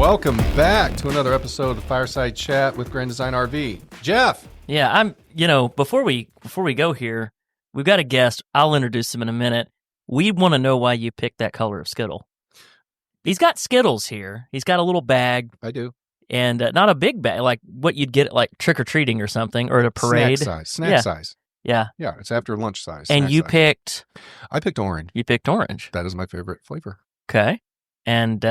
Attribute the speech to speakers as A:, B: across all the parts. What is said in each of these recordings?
A: Welcome back to another episode of Fireside Chat with Grand Design RV. Jeff.
B: Yeah, before we go here, we've got a guest. I'll introduce him in a minute. We want to know why you picked that color of Skittle. He's got Skittles here. He's got a little bag.
A: I do.
B: And not a big bag, like what you'd get at like trick-or-treating or something, or at a parade.
A: Snack size.
B: Yeah.
A: Yeah, it's after lunch size.
B: And you picked?
A: I picked orange.
B: You picked orange.
A: That is my favorite flavor.
B: Okay. And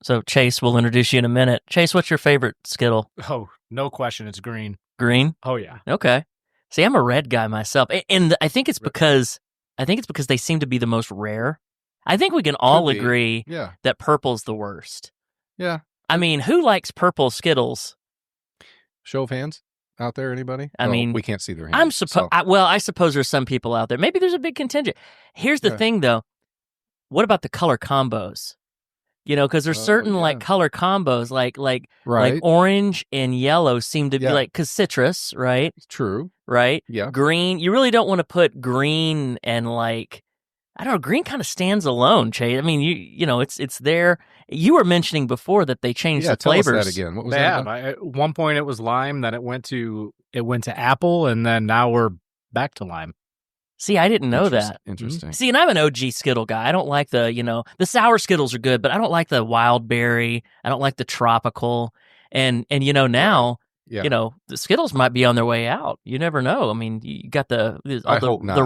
B: so Chase, we'll introduce you in a minute. Chase, what's your favorite Skittle?
C: Oh, no question. It's green.
B: Green?
C: Oh, yeah.
B: Okay. See, I'm a red guy myself. And I think it's because they seem to be the most rare. I think we can all agree that purple's the worst.
A: Yeah.
B: I mean, who likes purple Skittles?
A: Show of hands out there, anybody?
B: I mean,
A: we can't see their hands.
B: I suppose there's some people out there. Maybe there's a big contingent. Here's the thing, though. What about the color combos? You know, because there's certain like color combos, like orange and yellow seem to be like, because citrus, right?
A: True.
B: Right?
A: Yeah.
B: Green. You really don't want to put green and like, I don't know, green kind of stands alone, Chase. I mean, you know, it's there. You were mentioning before that they changed the flavors.
A: Tell us that again. What was that?
C: At one point it was lime, then it went to apple, and then now we're back to lime.
B: See, I didn't know that.
A: Interesting.
B: See, and I'm an OG Skittle guy. I don't like the sour Skittles are good, but I don't like the wild berry. I don't like the tropical. And now, the Skittles might be on their way out. You never know. I mean, you got the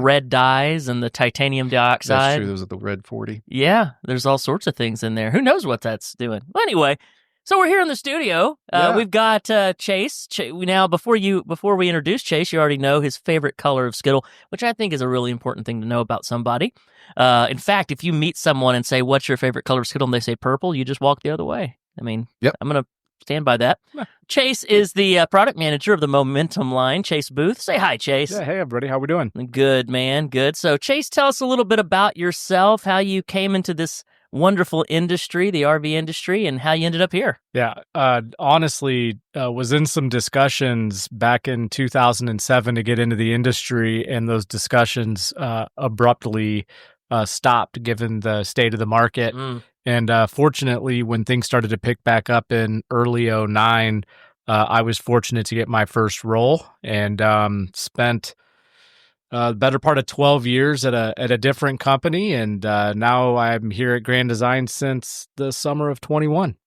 B: red dyes and the titanium dioxide.
A: That's true. Those are the red 40.
B: Yeah, there's all sorts of things in there. Who knows what that's doing? Well, anyway, so we're here in the studio. We've got Chase. Now, before we introduce Chase, you already know his favorite color of Skittle, which I think is a really important thing to know about somebody. In fact, if you meet someone and say, "What's your favorite color of Skittle?" and they say purple, you just walk the other way. I mean, I'm going to stand by that. Chase is the product manager of the Momentum line, Chase Booth. Say hi, Chase.
C: Yeah, hey, everybody. How we doing?
B: Good, man. Good. So, Chase, tell us a little bit about yourself, how you came into this wonderful industry, the RV industry, and how you ended up here.
C: Yeah, honestly, was in some discussions back in 2007 to get into the industry, and those discussions abruptly stopped given the state of the market. And fortunately, when things started to pick back up in early 2009, I was fortunate to get my first role and spent the better part of 12 years at a different company, and now I'm here at Grand Design since the summer of 21.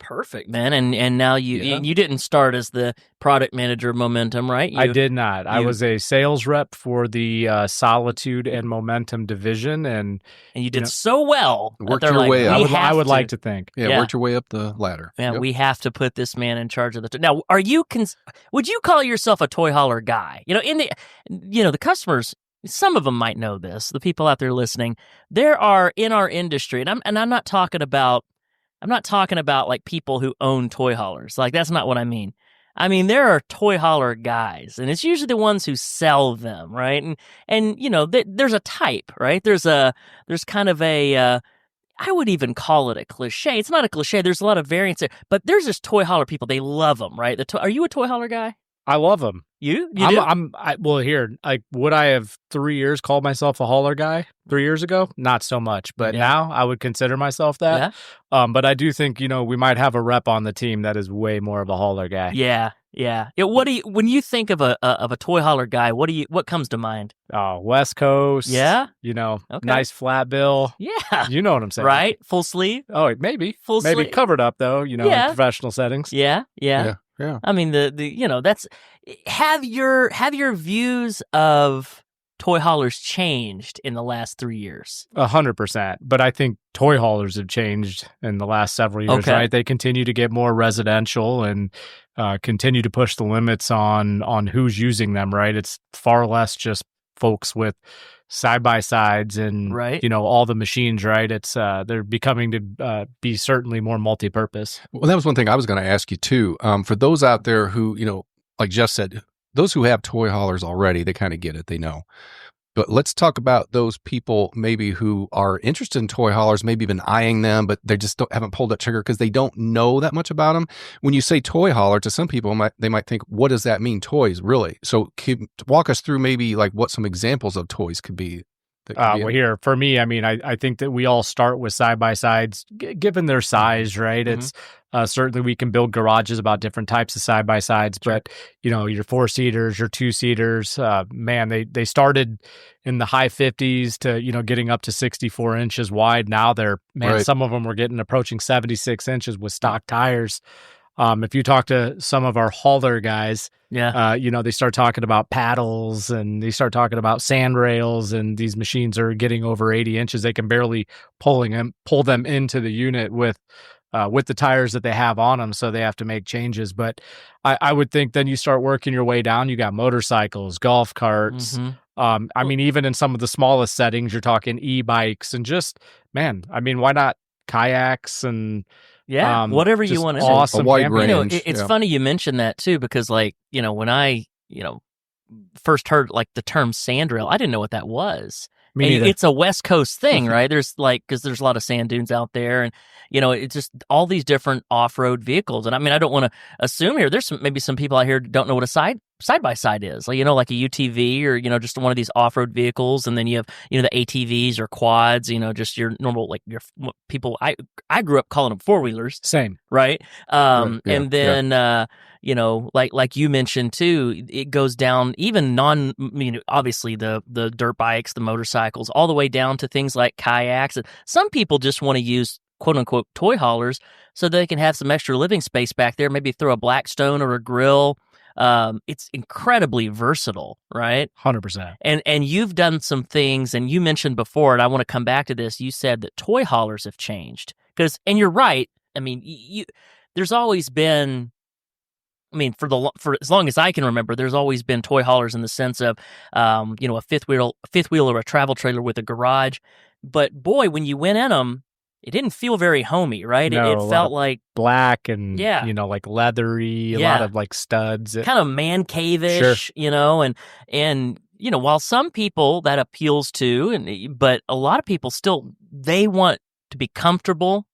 B: Perfect, man. And now you didn't start as the product manager of Momentum, right?
C: I did not. I was a sales rep for the Solitude and Momentum division, and
B: you did so well.
A: Worked your way up.
C: I would like to think.
A: Worked your way up the ladder.
B: Yeah, we have to put this man in charge of the. Now, would you call yourself a toy hauler guy? The customers. Some of them might know this. The people out there listening, there are in our industry, and I'm not talking about like people who own toy haulers. Like, that's not what I mean. I mean, there are toy hauler guys, and it's usually the ones who sell them, right? And there's a type, right? There's kind of a, I would even call it a cliche. It's not a cliche. There's a lot of variants there, but there's just toy hauler people. They love them, right? Are you a toy hauler guy?
C: I love them.
B: You do?
C: Would I have 3 years called myself a hauler guy 3 years ago? Not so much, but now I would consider myself that. Yeah. But I do think, we might have a rep on the team that is way more of a hauler guy.
B: Yeah. When you think of a toy hauler guy, what comes to mind?
C: Oh, West Coast.
B: Yeah.
C: Nice flat bill.
B: Yeah.
C: You know what I'm saying.
B: Right? Full sleeve?
C: Oh, maybe.
B: Full sleeve.
C: Maybe covered up though, in professional settings.
B: Yeah.
A: Yeah.
B: I mean, that's have your views of toy haulers changed in the last 3 years?
C: 100%. But I think toy haulers have changed in the last several years, right? They continue to get more residential and continue to push the limits on who's using them, right? It's far less just folks with side-by-sides and, all the machines, right? It's they're becoming to be certainly more multi-purpose.
A: Well, that was one thing I was going to ask you too. For those out there who, like Jeff said, those who have toy haulers already, they kind of get it, they know. But let's talk about those people maybe who are interested in toy haulers, maybe even eyeing them, but they just haven't pulled that trigger because they don't know that much about them. When you say toy hauler, to some people, they might think, what does that mean, toys, really? So walk us through maybe like what some examples of toys could be. that could be
C: Well, here for me, I mean, I think that we all start with side by sides, given their size, right?
B: Mhm.
C: It's certainly we can build garages about different types of side by sides, but your 4-seaters, your 2-seaters, man, they started in the high 50s to getting up to 64 inches wide. Now
A: Right.
C: some of them were getting approaching 76 inches with stock tires. If you talk to some of our hauler guys,
B: Yeah.
C: they start talking about paddles and they start talking about sand rails, and these machines are getting over 80 inches. They can barely pull them into the unit with the tires that they have on them, so they have to make changes. But I would think then you start working your way down. You got motorcycles, golf carts. I mean, even in some of the smallest settings, you're talking e-bikes and just, man, I mean, why not kayaks and
B: whatever you
C: just
B: want to
C: awesome
A: A wide
C: camping.
A: range.
B: It's
A: Yeah.
B: funny you mentioned that too, because when I first heard like the term sandrail, I didn't know what that was.
C: Me
B: And
C: neither.
B: it's a West Coast thing, right? There's because there's a lot of sand dunes out there, and it's just all these different off-road vehicles. And I mean, I don't want to assume here. There's maybe some people out here who don't know what a side by side is, like like a UTV or just one of these off-road vehicles. And then you have the ATVs or quads, just your normal like your people. I grew up calling them four-wheelers,
C: Same.
B: right?
A: Right, yeah,
B: And then like you mentioned too, it goes down even obviously the dirt bikes, the motorcycles, all the way down to things like kayaks. And some people just want to use quote unquote toy haulers so they can have some extra living space back there, maybe throw a Blackstone or a grill. It's incredibly versatile, right?
C: 100%.
B: And you've done some things, and you mentioned before, and I want to come back to this. You said that toy haulers have changed and you're right. I mean, there's always been. I mean, for as long as I can remember, there's always been toy haulers in the sense of, a fifth wheel or a travel trailer with a garage. But boy, when you went in them, it didn't feel very homey, right?
C: No,
B: It felt like
C: black and
B: Yeah.
C: like leathery, a
B: Yeah.
C: lot of like studs.
B: kind of man cave-ish, and while some people that appeals to, but a lot of people still they want to be comfortable,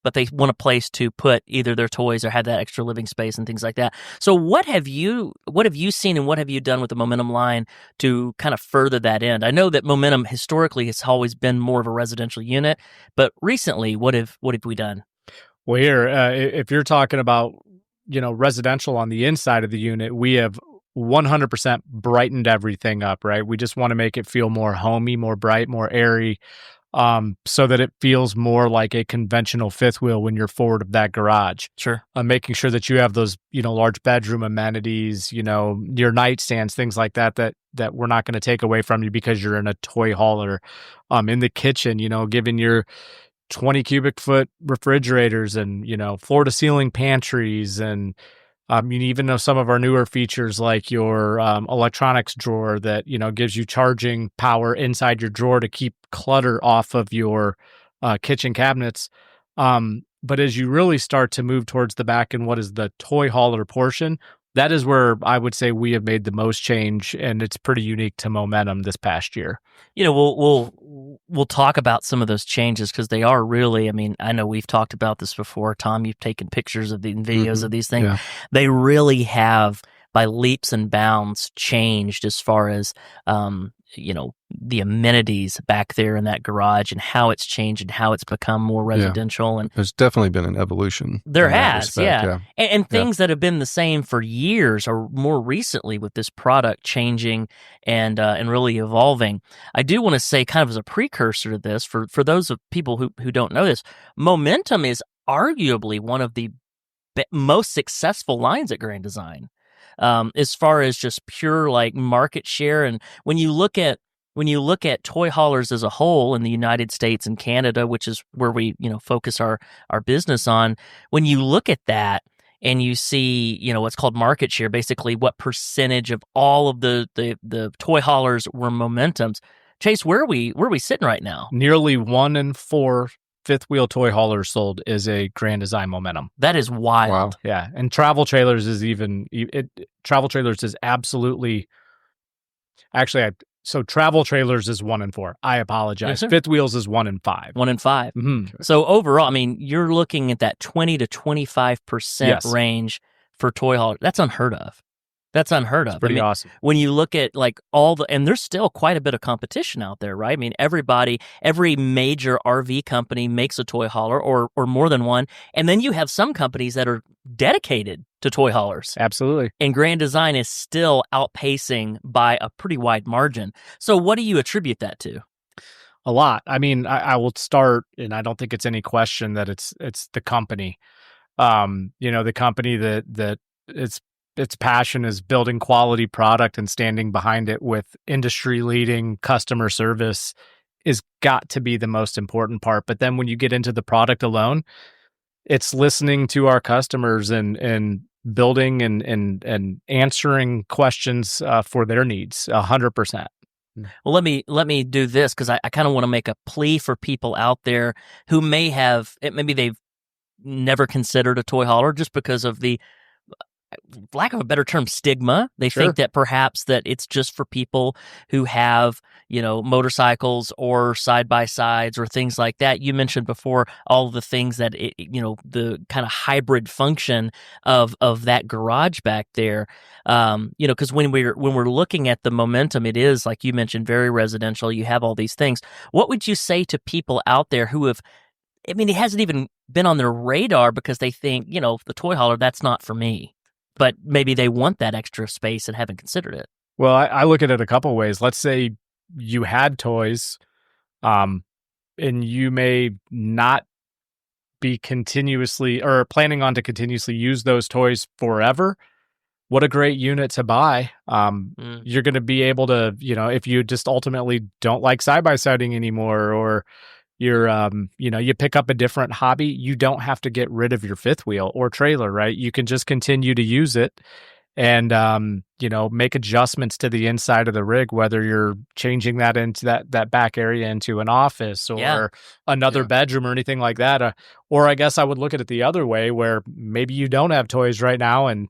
B: but they want a place to put either their toys or have that extra living space and things like that. So what have you seen and what have you done with the Momentum line to kind of further that end? I know that Momentum historically has always been more of a residential unit, but recently, what have we done?
C: Well, here, if you're talking about, residential on the inside of the unit, we have 100% brightened everything up, right? We just want to make it feel more homey, more bright, more airy, so that it feels more like a conventional fifth wheel when you're forward of that garage.
B: Sure.
C: Making sure that you have those, large bedroom amenities, your nightstands, things like that we're not going to take away from you because you're in a toy hauler. In the kitchen, giving your 20 cubic foot refrigerators and, floor to ceiling pantries. And even though some of our newer features like your electronics drawer that, gives you charging power inside your drawer to keep clutter off of your kitchen cabinets. But as you really start to move towards the back and what is the toy hauler portion, that is where I would say we have made the most change, and it's pretty unique to Momentum this past year.
B: We'll talk about some of those changes because they are really. I mean, I know we've talked about this before. Tom, you've taken pictures of and videos of these things.
C: Yeah.
B: They really have, by leaps and bounds, changed as far as the amenities back there in that garage and how it's changed and how it's become more residential. And
A: there's definitely been an evolution.
B: there
A: in that
B: has,
A: respect,
B: yeah. And things that have been the same for years are more recently with this product changing and really evolving. I do want to say, kind of as a precursor to this, for those of people who don't know this, Momentum is arguably one of the most successful lines at Grand Design. As far as just pure like market share. And when you look at toy haulers as a whole in the United States and Canada, which is where we focus our business on, when you look at that and you see what's called market share, basically what percentage of all of the toy haulers were Momentums. Chase, where are we sitting right now?
C: Nearly 1 in 4 fifth wheel toy haulers sold is a Grand Design Momentum.
B: That is wild.
A: Wow.
C: Yeah, and travel trailers is travel trailers is absolutely. Actually, so travel trailers is 1 in 4. I apologize.
B: Yes, sir.
C: Fifth wheels is 1 in 5.
B: 1 in 5.
C: Mm-hmm.
B: So overall, I mean, you're looking at that 20 to 25%
C: Yes.
B: range for toy haulers. That's unheard of. That's unheard of.
C: Pretty awesome.
B: When you look at like and there's still quite a bit of competition out there, right? I mean, every major RV company makes a toy hauler or more than one. And then you have some companies that are dedicated to toy haulers.
C: Absolutely.
B: And Grand Design is still outpacing by a pretty wide margin. So what do you attribute that to?
C: A lot. I mean, I will start, and I don't think it's any question that it's the company. The company that its passion is building quality product and standing behind it with industry leading customer service is got to be the most important part. But then when you get into the product alone, it's listening to our customers and building and answering questions for their needs 100%.
B: Well, let me do this because I kind of want to make a plea for people out there who maybe they've never considered a toy hauler just because of the lack of a better term, stigma. They think that perhaps that it's just for people who have, motorcycles or side-by-sides or things like that. You mentioned before all of the things that, the kind of hybrid function of that garage back there. Because when we're looking at the momentum, it is, like you mentioned, very residential. You have all these things. What would you say to people out there who have, it hasn't even been on their radar because they think, the toy hauler, that's not for me. But maybe they want that extra space and haven't considered it.
C: Well, I look at it a couple ways. Let's say you had toys, and you may not be continuously or planning on to continuously use those toys forever. What a great unit to buy. You're going to be able to, if you just ultimately don't like side-by-siding anymore, or you pick up a different hobby, you don't have to get rid of your fifth wheel or trailer, right? You can just continue to use it and, make adjustments to the inside of the rig, whether you're changing that into that back area into an office or another bedroom or anything like that. Or I guess I would look at it the other way where maybe you don't have toys right now and,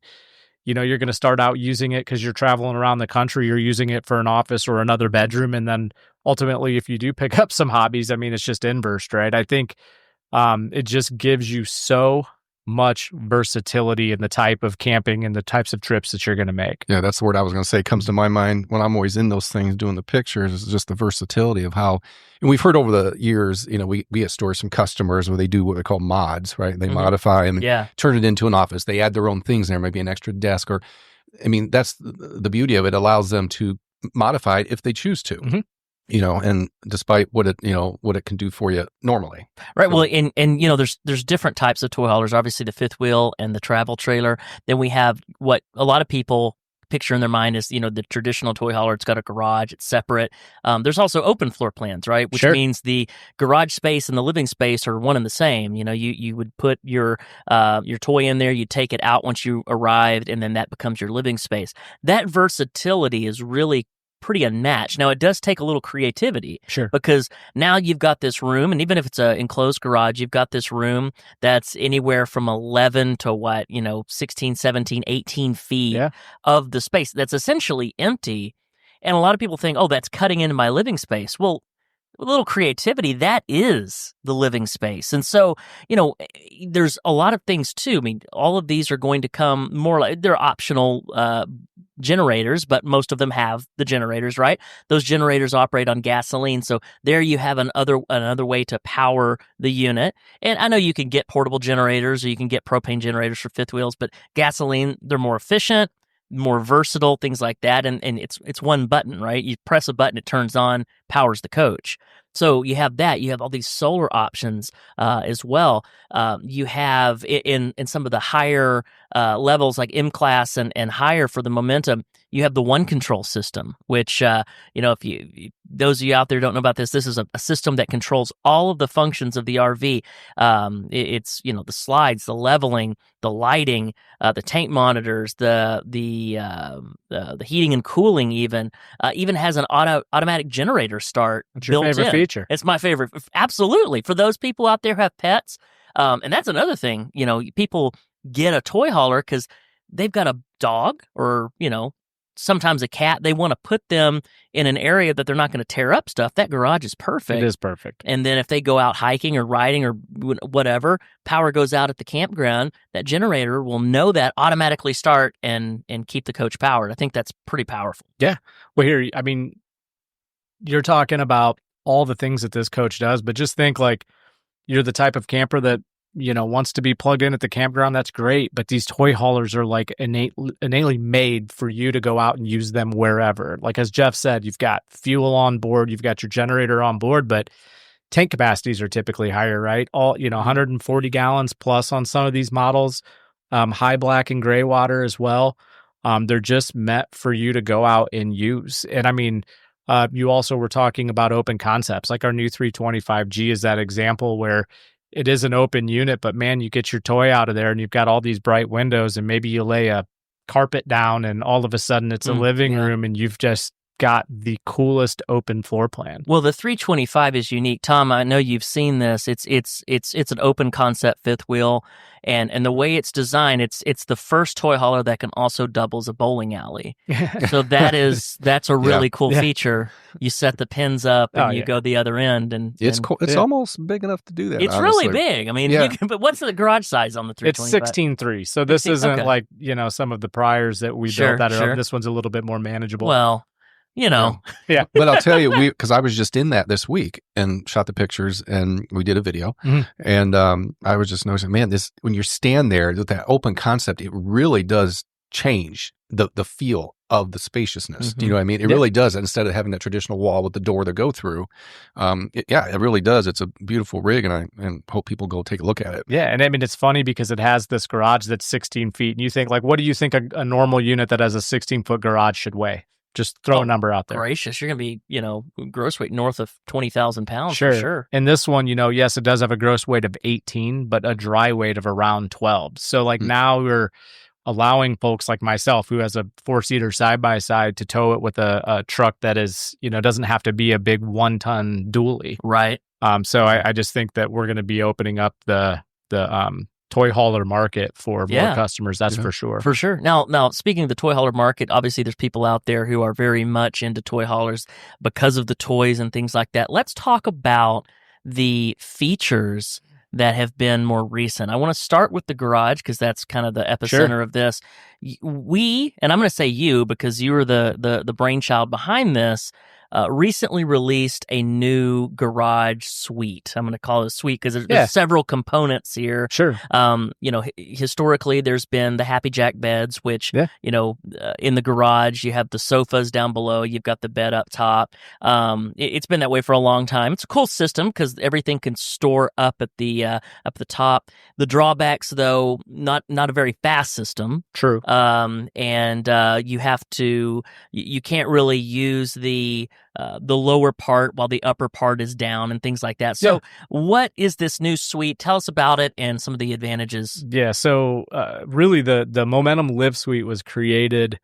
C: you're going to start out using it because you're traveling around the country. You're using it for an office or another bedroom. And then ultimately, if you do pick up some hobbies, it's just inverse, right? I think it just gives you so much versatility in the type of camping and the types of trips that you're going to make.
A: Yeah, that's the word I was going to say. Comes to my mind when I'm always in those things doing the pictures is just the versatility of how, and we've heard over the years, we get stories from customers where they do what they call mods, right? They modify and turn it into an office. They add their own things in there, maybe an extra desk or, that's the beauty of it. It allows them to modify it if they choose to. And despite what it can do for you normally.
B: Right. Well, and there's different types of toy haulers, obviously the fifth wheel and the travel trailer. Then we have what a lot of people picture in their mind is, the traditional toy hauler. It's got a garage, it's separate. There's also open floor plans, right? Which means the garage space and the living space are one and the same. You would put your toy in there, you take it out once you arrived, and then that becomes your living space. That versatility is really pretty unmatched. Now, it does take a little creativity. Because now you've got this room, and even if it's an enclosed garage, you've got this room that's anywhere from 11 to 16, 17, 18 feet of the space that's essentially empty. And a lot of people think, oh, that's cutting into my living space. Well, a little creativity, that is the living space. And so, there's a lot of things too. All of these are going to come more like they're optional generators, but most of them have the generators, right? Those generators operate on gasoline. So there you have another way to power the unit. And I know you can get portable generators or you can get propane generators for fifth wheels, but gasoline, they're more efficient, more versatile, things like that. And it's one button, right? You press a button, it turns on, powers the coach. So you have that. You have all these solar options as well. You have in some of the higher levels like M-Class and higher for the Momentum, you have the One Control system, which, if those of you out there don't know about this is a system that controls all of the functions of the RV. It's, the slides, the leveling, the lighting, the tank monitors, the heating and cooling even has an automatic generator start built in.
C: Favorite feature?
B: It's my favorite. Absolutely. For those people out there who have pets, and that's another thing, people get a toy hauler because they've got a dog or, sometimes a cat, they want to put them in an area that they're not going to tear up stuff. That garage is perfect.
C: It is perfect.
B: And then if they go out hiking or riding or whatever, power goes out at the campground, that generator will know that, automatically start and keep the coach powered. I think that's pretty powerful.
C: Yeah. Well, here, I mean, you're talking about all the things that this coach does, but just think like you're the type of camper that, wants to be plugged in at the campground. That's great. But these toy haulers are like innately made for you to go out and use them wherever. Like, as Jeff said, you've got fuel on board, you've got your generator on board, but tank capacities are typically higher, right? 140 gallons plus on some of these models, high black and gray water as well. They're just meant for you to go out and use. And I mean, you also were talking about open concepts, like our new 325G is that example where it is an open unit, but man, you get your toy out of there and you've got all these bright windows, and maybe you lay a carpet down and all of a sudden it's a living room, and you've just got the coolest open floor plan.
B: Well, the 325 is unique. Tom, I know you've seen this. It's an open concept fifth wheel, and the way it's designed, it's the first toy hauler that can also double as a bowling alley. So that's a really cool feature. You set the pins up and you go the other end, and
A: it's cool. It's almost big enough to do that.
B: It's
A: honestly.
B: really big. I mean, but what's the garage size on the 325?
C: It's 16.3. So this
B: 16,
C: isn't
B: okay.
C: like some of the priors that we built that are. This one's a little bit more manageable.
B: Well.
C: Yeah.
A: But I'll tell you, because I was just in that this week and shot the pictures and we did a video. And I was just noticing, man, when you stand there with that open concept, it really does change the feel of the spaciousness. Do you know what I mean? It really does. Instead of having that traditional wall with the door to go through, it really does. It's a beautiful rig, and I hope people go take a look at it.
C: Yeah, and I mean, it's funny because it has this garage that's 16 feet, and you think, like, what do you think a normal unit that has a 16-foot garage should weigh? Just throw a number out there.
B: Gracious, you're going to be, gross weight north of 20,000 pounds.
C: Sure.
B: For sure.
C: And this one, yes, it does have a gross weight of 18, but a dry weight of around 12. So like now we're allowing folks like myself who has a 4-seater side-by-side to tow it with a truck that is, doesn't have to be a big 1-ton dually.
B: Right.
C: So I just think that we're going to be opening up the toy hauler market for more customers. That's for sure.
B: For sure. Now, speaking of the toy hauler market, obviously there's people out there who are very much into toy haulers because of the toys and things like that. Let's talk about the features that have been more recent. I want to start with the garage because that's kind of the epicenter of this. We, and I'm going to say you because you were the brainchild behind this, recently released a new garage suite. I'm going to call it a suite because there's several components here.
C: Sure.
B: Historically, there's been the Happy Jack beds, which, in the garage, you have the sofas down below, you've got the bed up top. It's been that way for a long time. It's a cool system because everything can store up at the top. The drawbacks, though, not a very fast system.
C: True.
B: And you can't really use the lower part while the upper part is down and things like that. So what is this new suite? Tell us about it and some of the advantages.
C: Yeah. So really the Momentum Live Suite was created.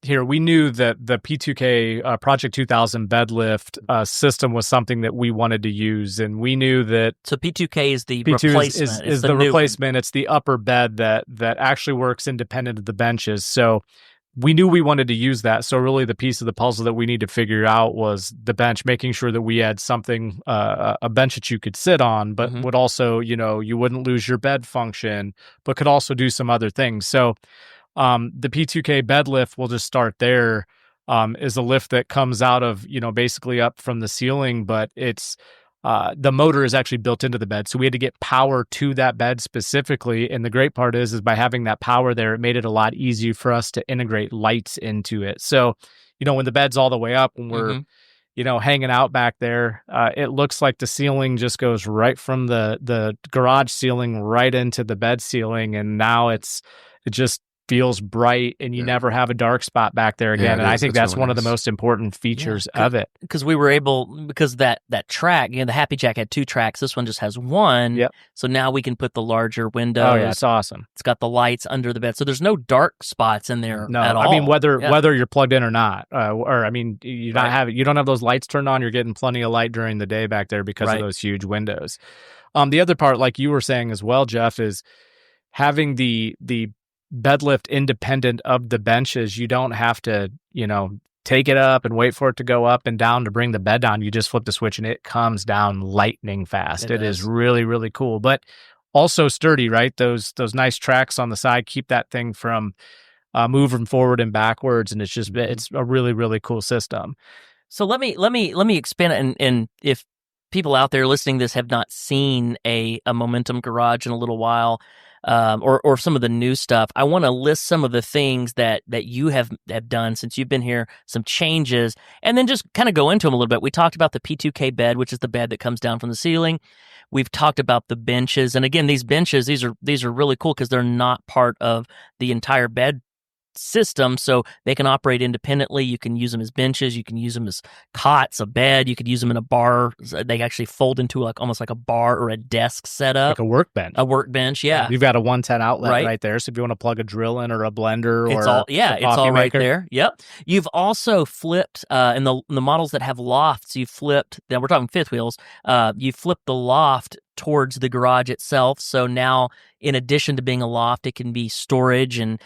C: Here, we knew that the P2K Project 2000 bed lift system was something that we wanted to use, and we knew that.
B: So P2K is the
C: P2
B: replacement.
C: Is the replacement. It's the upper bed that actually works independent of the benches. So we knew we wanted to use that. So really the piece of the puzzle that we need to figure out was the bench, making sure that we had something, a bench that you could sit on, but would also, you wouldn't lose your bed function, but could also do some other things. So the P2K bed lift, we'll just start there, is a lift that comes out of, basically up from the ceiling, but it's, the motor is actually built into the bed. So we had to get power to that bed specifically. And the great part is by having that power there, it made it a lot easier for us to integrate lights into it. So, when the bed's all the way up, when we're, hanging out back there, it looks like the ceiling just goes right from the garage ceiling right into the bed ceiling. And now it just feels bright and you never have a dark spot back there again. And I think that's really one of the most important features of it.
B: Because we were able, because that track, the Happy Jack had 2 tracks. This one just has 1.
C: Yep.
B: So now we can put the larger windows.
C: Oh yeah, it's awesome.
B: It's got the lights under the bed. So there's no dark spots in there at all.
C: I mean, whether you're plugged in or not, you don't have those lights turned on, you're getting plenty of light during the day back there because of those huge windows. The other part, like you were saying as well, Jeff, is having the bed lift independent of the benches. You don't have to, take it up and wait for it to go up and down to bring the bed down. You just flip the switch and it comes down lightning fast. It is really, really cool, but also sturdy, right? Those nice tracks on the side keep that thing from moving forward and backwards, and it's a really, really cool system.
B: So let me expand it, and if people out there listening to this have not seen a Momentum garage in a little while, or some of the new stuff, I want to list some of the things that you have done since you've been here, some changes, and then just kind of go into them a little bit. We talked about the P2K bed, which is the bed that comes down from the ceiling. We've talked about the benches, and again, these benches, these are really cool because they're not part of the entire bed system, so they can operate independently. You can use them as benches, you can use them as cots, a bed, you could use them in a bar. They actually fold into almost like a bar or a desk setup,
C: like a
B: workbench. Yeah,
C: you've got a 110 outlet right there, so if you want to plug a drill in or a blender,
B: it's
C: or
B: all right
C: maker.
B: there. Yep. You've also flipped in the models that have lofts, you flipped, now we're talking fifth wheels, you flipped the loft towards the garage itself. So now, in addition to being a loft, it can be storage and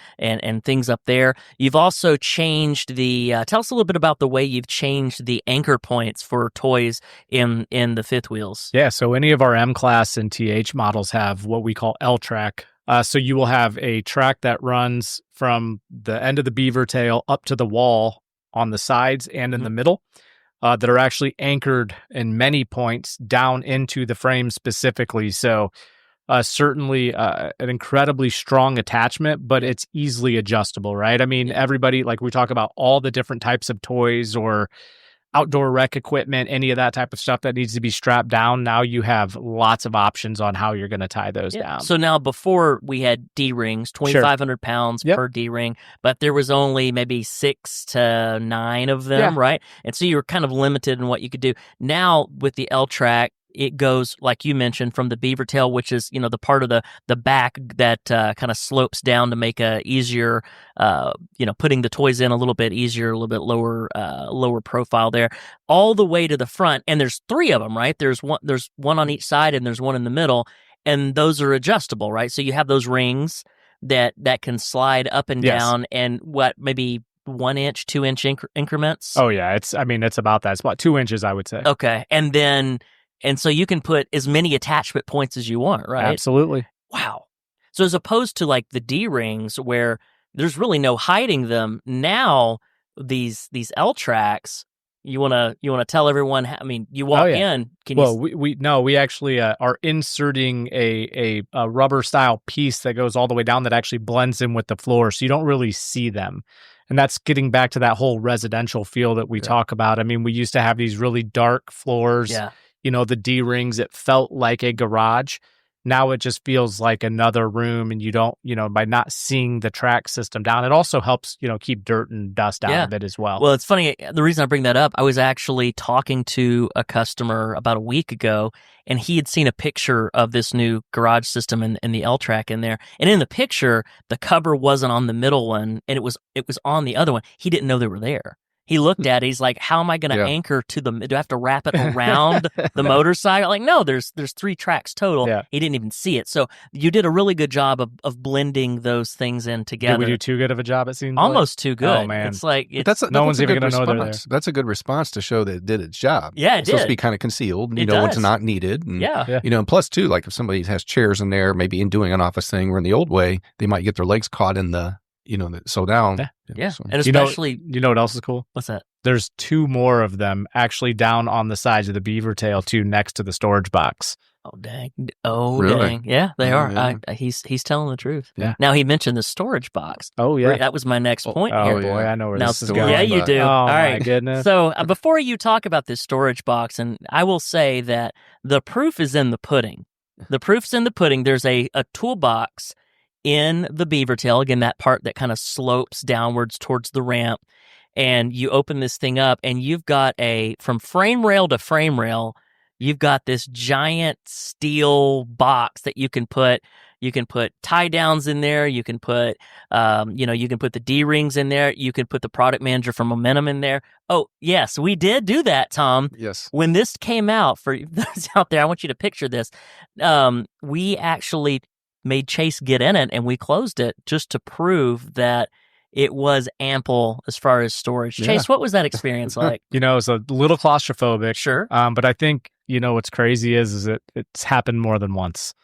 B: things up there. You've also changed tell us a little bit about the way you've changed the anchor points for toys in the fifth wheels.
C: Yeah, so any of our M-Class and TH models have what we call L-track. So you will have a track that runs from the end of the beaver tail up to the wall on the sides and in the middle. That are actually anchored in many points down into the frame specifically. So certainly an incredibly strong attachment, but it's easily adjustable, right? I mean, everybody, like we talk about all the different types of toys or outdoor rec equipment, any of that type of stuff that needs to be strapped down. Now you have lots of options on how you're going to tie those down.
B: So now, before we had D-rings, 2,500 pounds per D-ring, but there was only maybe 6 to 9 of them, right? And so you were kind of limited in what you could do. Now with the L-track, it goes, like you mentioned, from the beaver tail, which is, the part of the back that kind of slopes down to make a easier, putting the toys in a little bit easier, a little bit lower profile there, all the way to the front. And there's 3 of them, right? There's one on each side and there's one in the middle, and those are adjustable, right? So you have those rings that can slide up and down, and maybe 1 inch, 2 inch increments.
C: Oh yeah, it's about that. It's about 2 inches, I would say.
B: Okay, and so you can put as many attachment points as you want, right?
C: Absolutely.
B: Wow. So as opposed to like the D-rings where there's really no hiding them, now these L-tracks, you want to tell everyone, you walk in,
C: we actually are inserting a rubber style piece that goes all the way down that actually blends in with the floor, so you don't really see them. And that's getting back to that whole residential feel that we talk about. I mean, we used to have these really dark floors.
B: Yeah.
C: The D-rings, it felt like a garage. Now it just feels like another room, and you don't, by not seeing the track system down, it also helps, keep dirt and dust out of it as well.
B: Well, it's funny. The reason I bring that up, I was actually talking to a customer about a week ago, and he had seen a picture of this new garage system and the L-track in there. And in the picture, the cover wasn't on the middle one, and it was on the other one. He didn't know they were there. He looked at it, he's like, how am I going to anchor to do I have to wrap it around the motorcycle? Like, no, there's 3 tracks total. Yeah. He didn't even see it. So you did a really good job of blending those things in together.
C: Did we do too good of a job, it seems
B: almost too good.
C: Oh, man.
B: It's like,
C: no one's even going to know they're there.
A: That's a good response to show that it did its job.
B: Yeah, it
A: it's supposed to be kind of concealed, when it's not needed. And, and plus too, like if somebody has chairs in there, maybe in doing an office thing, where in the old way, they might get their legs caught in the, so down.
B: Yeah. So. And especially,
C: you know what else is cool?
B: What's that?
C: There's 2 more of them actually down on the sides of the beaver tail too, next to the storage box.
B: Oh dang! Dang! Yeah, they are. Yeah. He's telling the truth.
C: Yeah.
B: Now he mentioned the storage box.
C: Oh yeah,
B: that was my next point here.
C: Oh boy, I know where this is going.
B: Yeah, you do.
C: Oh
B: all right.
C: My goodness.
B: So before you talk about this storage box, and I will say that the proof is in the pudding. The proof's in the pudding. There's a toolbox in the beaver tail. Again, that part that kind of slopes downwards towards the ramp. And you open this thing up, and you've got from frame rail to frame rail, you've got this giant steel box that you can put tie downs in there. You can put, you can put the D-rings in there. You can put the product manager from Momentum in there. Oh, yes, we did do that, Tom.
A: Yes.
B: When this came out, for those out there, I want you to picture this. We actually made Chase get in it, and we closed it just to prove that it was ample as far as storage.
A: Yeah.
B: Chase, what was that experience like?
C: It was a little claustrophobic.
B: Sure.
C: But I think, what's crazy is it's happened more than once.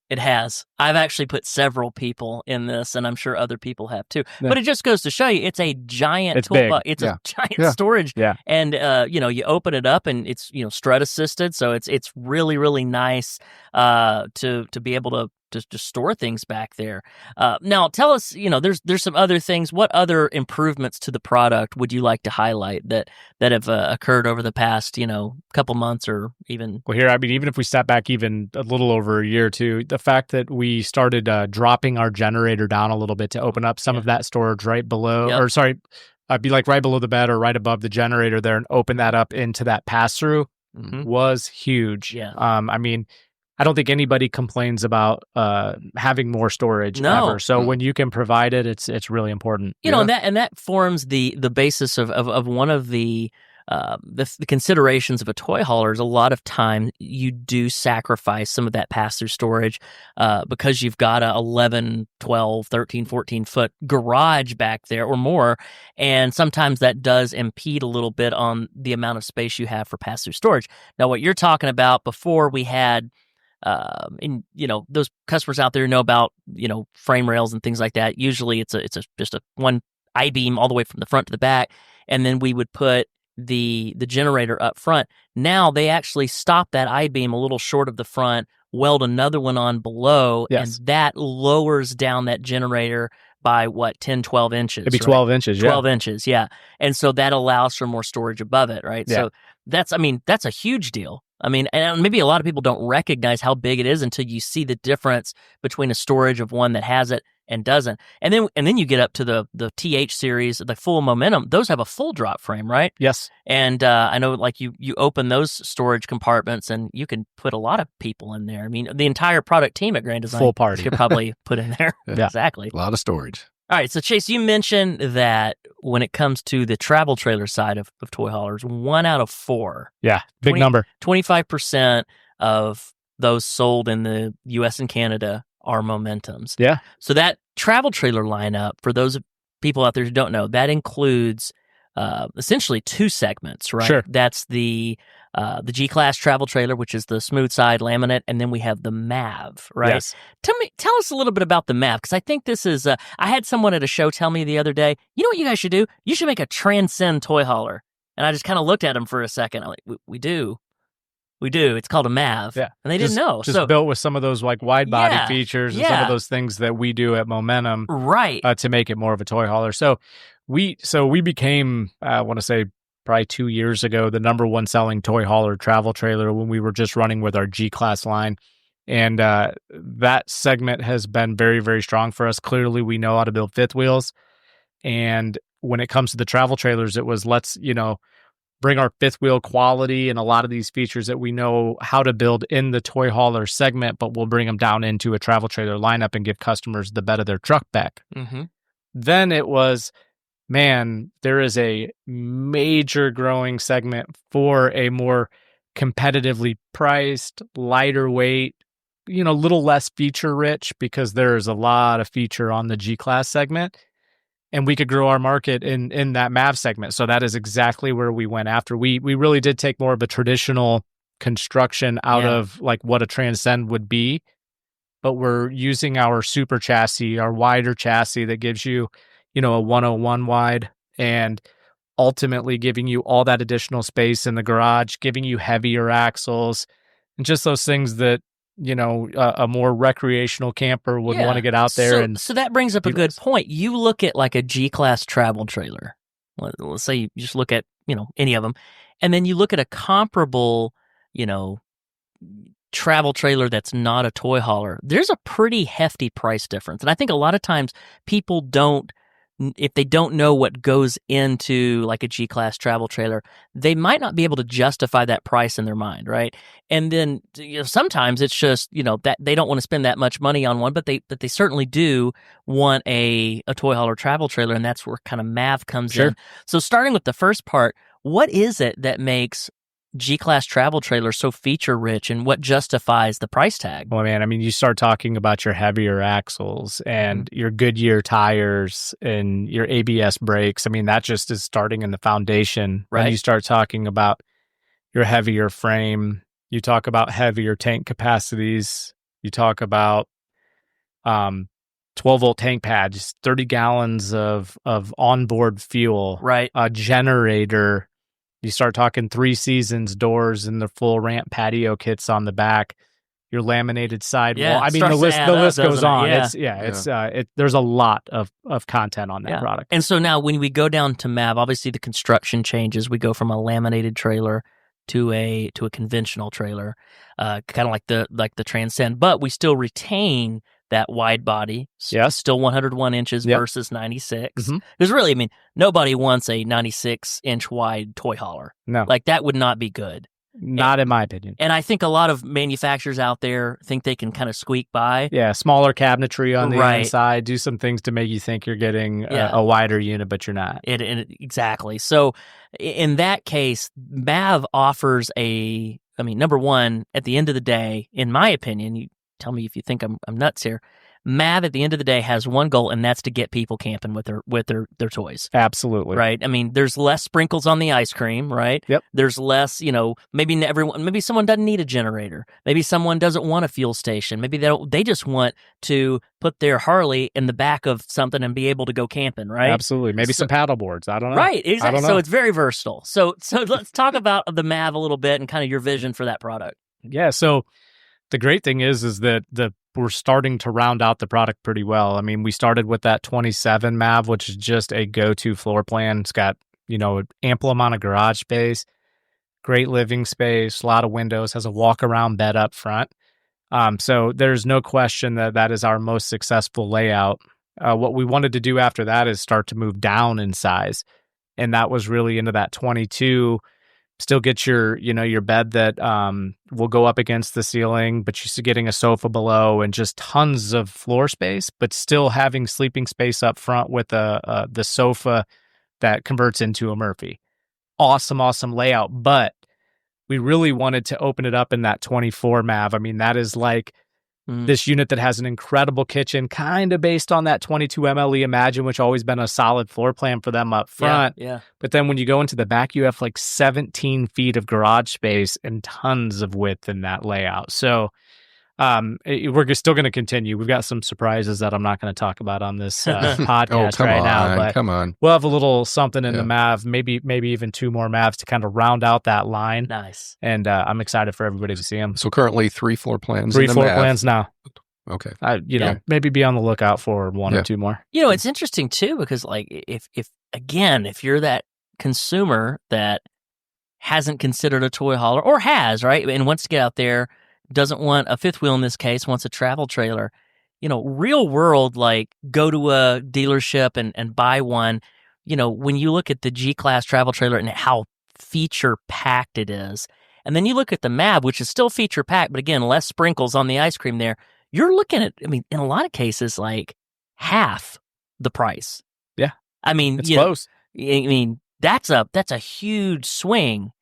B: It has. I've actually put several people in this, and I'm sure other people have too.
C: Yeah.
B: But it just goes to show you, it's a giant toolbox. It's a giant storage.
C: Yeah.
B: And you open it up, and it's strut assisted, so it's really, really nice to be able to store things back there. Now, tell us, there's some other things. What other improvements to the product would you like to highlight that have occurred over the past, couple months or even?
C: Well, here, I mean, even if we step back even a little over a year or two, the fact that we started dropping our generator down a little bit to open up some of that storage right below, or sorry, be like right below the bed or right above the generator there, and open that up into that pass-through was huge.
B: Yeah.
C: I mean, I don't think anybody complains about having more storage ever. So when you can provide it, it's really important.
B: And that forms the basis of one of the considerations of a toy hauler. Is a lot of time you do sacrifice some of that pass-through storage because you've got a 11, 12, 13, 14 foot garage back there or more, and sometimes that does impede a little bit on the amount of space you have for pass-through storage. Now, what you're talking about, before we had those customers out there know about, frame rails and things like that. Usually it's just a one I-beam all the way from the front to the back. And then we would put the generator up front. Now they actually stop that I-beam a little short of the front, weld another one on below, and that lowers down that generator by 10, 12 inches.
C: It'd be 12 inches,
B: 12 inches, yeah. And so that allows for more storage above it, right?
C: Yeah.
B: So that's a huge deal. I mean, and maybe a lot of people don't recognize how big it is until you see the difference between a storage of one that has it and doesn't. And then you get up to the TH series, the full momentum. Those have a full drop frame, right?
C: Yes.
B: And I know, like, you open those storage compartments and you can put a lot of people in there. I mean, the entire product team at Grand Design
C: full party
B: could probably put in there.
A: Yeah.
B: Exactly.
A: A lot of storage.
B: All right, so Chase, you mentioned that when it comes to the travel trailer side of toy haulers, 1 out of 4.
C: Yeah, big number.
B: 25% of those sold in the U.S. and Canada are Momentums.
C: Yeah.
B: So that travel trailer lineup, for those people out there who don't know, that includes essentially 2 segments, right?
C: Sure.
B: That's the G-Class travel trailer, which is the smooth side laminate, and then we have the MAV, right?
C: Yes.
B: Tell us a little bit about the MAV, because I think this is, I had someone at a show tell me the other day, you know what you guys should do? You should make a Transcend toy hauler. And I just kind of looked at him for a second. I'm like, we do. It's called a MAV.
C: Yeah.
B: And they didn't know.
C: Just built with some of those like wide body
B: Yeah,
C: features and
B: yeah.
C: some of those things that we do at Momentum,
B: right.
C: To make it more of a toy hauler. So we became, I want to say, probably 2 years ago, the number one selling toy hauler travel trailer when we were just running with our G-Class line. And that segment has been very, very strong for us. Clearly, we know how to build fifth wheels. And when it comes to the travel trailers, it was let's, bring our fifth wheel quality and a lot of these features that we know how to build in the toy hauler segment, but we'll bring them down into a travel trailer lineup and give customers the bed of their truck back.
B: Mm-hmm.
C: Then it was, man, there is a major growing segment for a more competitively priced, lighter weight, little less feature rich, because there's a lot of feature on the G-Class segment. And we could grow our market in that MAV segment. So that is exactly where we went after. We really did take more of a traditional construction out of like what a Transcend would be, but we're using our super chassis, our wider chassis that gives you, a 101 wide, and ultimately giving you all that additional space in the garage, giving you heavier axles, and just those things that, a more recreational camper would want to get out there.
B: So that brings up a good point. You look at like a G-Class travel trailer. Let's say you just look at, any of them, and then you look at a comparable, travel trailer that's not a toy hauler. There's a pretty hefty price difference. And I think a lot of times people if they don't know what goes into like a G-Class travel trailer, they might not be able to justify that price in their mind, right? And then sometimes it's just, that they don't want to spend that much money on one, but they certainly do want a toy hauler travel trailer, and that's where kind of MAV comes in. So starting with the first part, what is it that makes G-Class travel trailer so feature-rich and what justifies the price tag?
C: Well, man, I mean, you start talking about your heavier axles and your Goodyear tires and your ABS brakes. I mean, that just is starting in the foundation.
B: Right.
C: Then you start talking about your heavier frame. You talk about heavier tank capacities. You talk about 12-volt tank pads, 30 gallons of onboard fuel.
B: Right.
C: A generator. You start talking 3 seasons doors and the full ramp patio kits on the back, your laminated sidewall.
B: Yeah,
C: I mean, the list goes on.
B: Yeah.
C: There's a lot of content on that product.
B: And so now when we go down to MAV, obviously the construction changes. We go from a laminated trailer to a conventional trailer, kind of like the Transcend, but we still retain that wide body, still 101 inches versus 96. Because really, I mean, nobody wants a 96-inch wide toy hauler.
C: No.
B: Like, that would not be good.
C: Not in my opinion.
B: And I think a lot of manufacturers out there think they can kind of squeak by.
C: Yeah, smaller cabinetry on the inside, do some things to make you think you're getting a wider unit, but you're not.
B: Exactly. So in that case, MAV offers number one, at the end of the day, in my opinion, you tell me if you think I'm nuts here, MAV at the end of the day has one goal, and that's to get people camping with their toys.
C: Absolutely.
B: Right. I mean, there's less sprinkles on the ice cream, right?
C: Yep.
B: There's less, maybe someone doesn't need a generator. Maybe someone doesn't want a fuel station. Maybe they just want to put their Harley in the back of something and be able to go camping, right?
C: Absolutely. Maybe some paddle boards. I don't know.
B: Right. Exactly.
C: I don't know.
B: So it's very versatile. So let's talk about the MAV a little bit and kind of your vision for that product.
C: Yeah. So the great thing is that we're starting to round out the product pretty well. I mean, we started with that 27 MAV, which is just a go-to floor plan. It's got, ample amount of garage space, great living space, a lot of windows, has a walk-around bed up front. So there's no question that is our most successful layout. What we wanted to do after that is start to move down in size. And that was really into that 22. Still get your bed that will go up against the ceiling, but you're still getting a sofa below and just tons of floor space, but still having sleeping space up front with the sofa that converts into a Murphy. Awesome layout, but we really wanted to open it up in that 24 MAV. I mean, that is like this unit that has an incredible kitchen, kind of based on that 22 MLE Imagine, which always been a solid floor plan for them up front.
B: Yeah.
C: But then when you go into the back, you have like 17 feet of garage space and tons of width in that layout. So we're still going to continue. We've got some surprises that I'm not going to talk about on this podcast now. But
A: come on.
C: We'll have a little something in the MAV, maybe even 2 more MAVs to kind of round out that line.
B: Nice.
C: And I'm excited for everybody to see them.
A: So currently 3 floor plans.
C: 3 floor plans now.
A: Okay.
C: Maybe be on the lookout for 1 or 2 more.
B: It's interesting too, because like if you're that consumer that hasn't considered a toy hauler or has, right, and wants to get out there, doesn't want a fifth wheel in this case, wants a travel trailer, real world, like go to a dealership and buy one. When you look at the G-Class travel trailer and how feature packed it is, and then you look at the MAV, which is still feature packed, but again, less sprinkles on the ice cream there, you're looking at, in a lot of cases, like half the price.
C: Yeah.
B: It's
C: close.
B: That's a huge swing.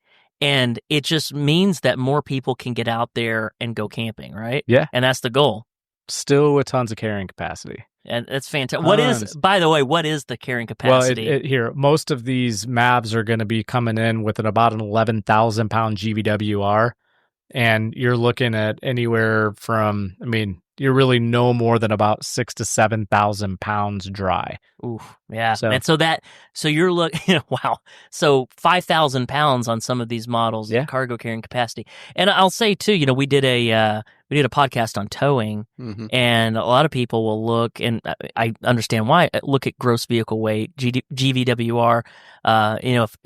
B: And it just means that more people can get out there and go camping, right?
C: Yeah.
B: And that's the goal.
C: Still with tons of carrying capacity.
B: And that's fantastic. What is the carrying capacity?
C: Well, most of these MAVs are going to be coming in with about an 11,000 pound GVWR. And you're looking at anywhere from, you're really no more than about 6,000 to 7,000 pounds dry.
B: Ooh, yeah. And so you're looking, wow. So 5,000 pounds on some of these models, cargo carrying capacity. And I'll say too, we did a podcast on towing, and a lot of people will look, and I understand why, look at gross vehicle weight, GVWR. If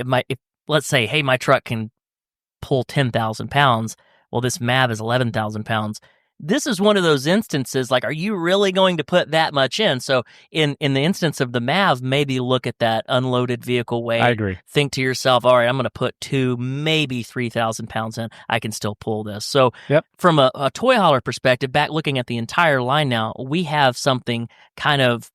B: let's say, hey, my truck can pull 10,000 pounds. Well, this MAV is 11,000 pounds. This is one of those instances, like, are you really going to put that much in? So in the instance of the MAV, maybe look at that unloaded vehicle weight.
C: I agree.
B: Think to yourself, all right, I'm going to put 2, maybe 3,000 pounds in. I can still pull this. So from a toy hauler perspective, back looking at the entire line now, we have something kind of,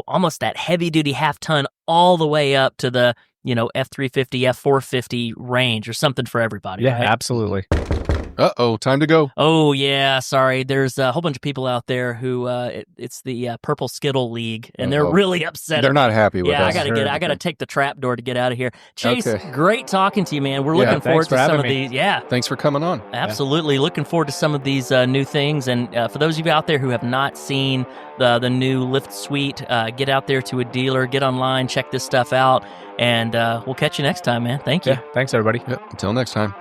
B: almost that heavy duty half ton all the way up to the F350, F450 range or something for everybody.
C: Yeah,
B: right?
C: absolutely.
A: Uh-oh, time to go.
B: Oh, yeah, sorry. There's a whole bunch of people out there who it's the Purple Skittle League, and they're really upset.
A: They're not happy with us.
B: I gotta take the trap door to get out of here. Chase,
A: Okay.
B: great talking to you, man. We're looking forward to some of these. Yeah,
A: Thanks for coming on.
B: absolutely. Looking forward to some of these new things. And for those of you out there who have not seen the new Lift Suite, get out there to a dealer, get online, check this stuff out, and we'll catch you next time, man. Thank you.
C: Yeah, thanks everybody.
A: Yep. Until next time.